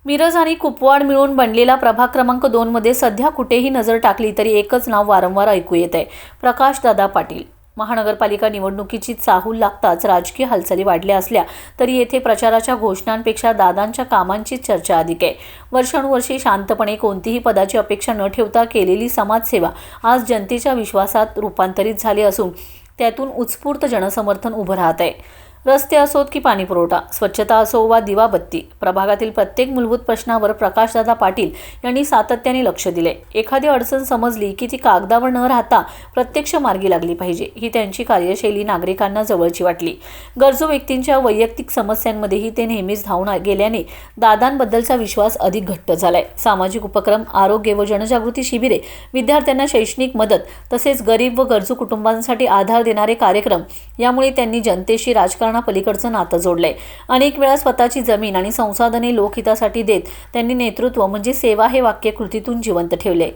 मिरज आणि कुपवाड मिळून बनलेला प्रभाग क्रमांक 2 मध्ये सध्या कुठेही नजर टाकली तरी एकच नाव वारंवार ऐकू येत आहे, प्रकाशदादा पाटील. महानगरपालिका निवडणुकीची चाहूल लागताच राजकीय हालचाली वाढल्या असल्या तरी येथे प्रचाराच्या घोषणांपेक्षा दादांच्या कामांची चर्चा अधिक आहे. वर्षानुवर्षे शांतपणे कोणतीही पदाची अपेक्षा न ठेवता केलेली समाजसेवा आज जनतेच्या विश्वासात रूपांतरित झाली असून त्यातून उत्स्फूर्त जनसमर्थन उभं राहत आहे. रस्ते असोत की पाणीपुरवठा, स्वच्छता असो वा दिवाबत्ती, प्रभागातील प्रत्येक मूलभूत प्रश्नावर प्रकाशदादा पाटील यांनी सातत्याने लक्ष दिले. एखादी अडचण समजली की ती कागदावर न राहता प्रत्यक्ष मार्गी लागली पाहिजे, ही त्यांची कार्यशैली नागरिकांना जवळची वाटली. गरजू व्यक्तींच्या वैयक्तिक समस्यांमध्येही ते नेहमीच धावून गेल्याने दादांबद्दलचा विश्वास अधिक घट्ट झालाय. सामाजिक उपक्रम, आरोग्य व जनजागृती शिबिरे, विद्यार्थ्यांना शैक्षणिक मदत तसेच गरीब व गरजू कुटुंबांसाठी आधार देणारे कार्यक्रम यामुळे त्यांनी जनतेशी पलीकडचं नातं जोडलंय. अनेक वेळा स्वतःची जमीन आणि संसाधने लोकहितासाठी देत त्यांनी नेतृत्व म्हणजे सेवा हे वाक्य कृतीतून जिवंत ठेवले.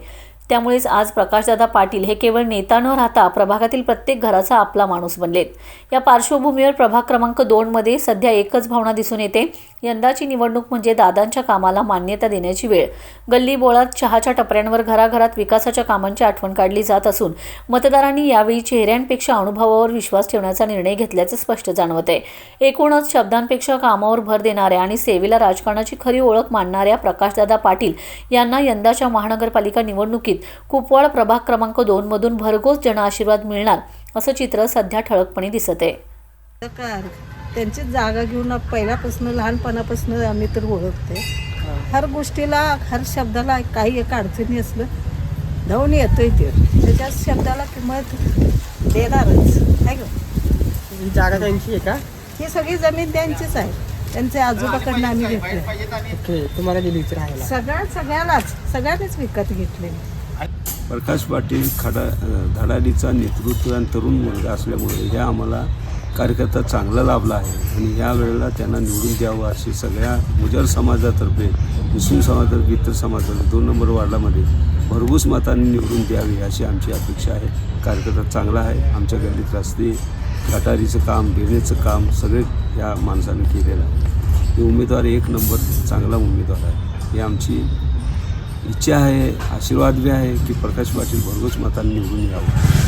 त्यामुळेच आज प्रकाशदादा पाटील हे केवळ नेता न राहता प्रभागातील प्रत्येक घराचा आपला माणूस बनलेत. या पार्श्वभूमीवर प्रभाग क्रमांक 2 मध्ये सध्या एकच भावना दिसून येते. यंदाची निवडणूक म्हणजे दादांच्या कामाला मान्यता देण्याची वेळ. गल्ली बोळात, चहाच्या टपऱ्यांवर, घराघरात विकासाच्या कामांची आठवण काढली जात असून मतदारांनी यावेळी चेहऱ्यांपेक्षा अनुभवावर विश्वास ठेवण्याचा निर्णय घेतल्याचं स्पष्ट जाणवत आहे. एकूणच शब्दांपेक्षा कामावर भर देणाऱ्या आणि सेवेला राजकारणाची खरी ओळख मानणाऱ्या प्रकाशदादा पाटील यांना यंदाच्या महानगरपालिका निवडणुकीत कुपवाड प्रभाग क्रमांक 2 मधून भरघोस जनआशीर्वाद मिळणार असं चित्र सध्या ठळकपणे दिसत आहे. त्यांची जागा घेऊन पहिल्यापासून लहानपणापासून आम्ही तर ओळखते. हर गोष्टीला, हर शब्दाला काही एक अडचणी असलं धावून येतोय ते. त्याच्या शब्दाला किंमत देणारच आहे का. जागा त्यांची आहे का? ही सगळी जमीन त्यांचीच आहे. त्यांचे आजोबाकडनं आम्ही घेतले. तुम्हाला दिली राहायला? सगळ्यांनीच विकत घेतले. प्रकाश पाटील धडाडीचा नेतृत्व आणि तरुण मुलगा असल्यामुळे हे आम्हाला कार्यकर्ता चांगला लाभला आहे आणि ह्या वेळेला त्यांना निवडून द्यावं अशी सगळ्या मुजर समाजातर्फे, मुस्लिम समाजातर्फे, इतर समाजातर्फे 2 नंबर वार्डामध्ये भरघोस मतांनी निवडून द्यावी अशी आमची अपेक्षा आहे. कार्यकर्ता चांगला आहे. आमच्या गल्लीत रस्ते, गटारीचं काम, ड्रेनेजचं काम सगळे या माणसाने केलेलं आहे. हे उमेदवार 1 नंबर चांगला उमेदवार आहे. ही आमची इच्छा आहे, आशीर्वाद बी आहे की प्रकाश पाटील भरघोस मतांनी निवडून यावं.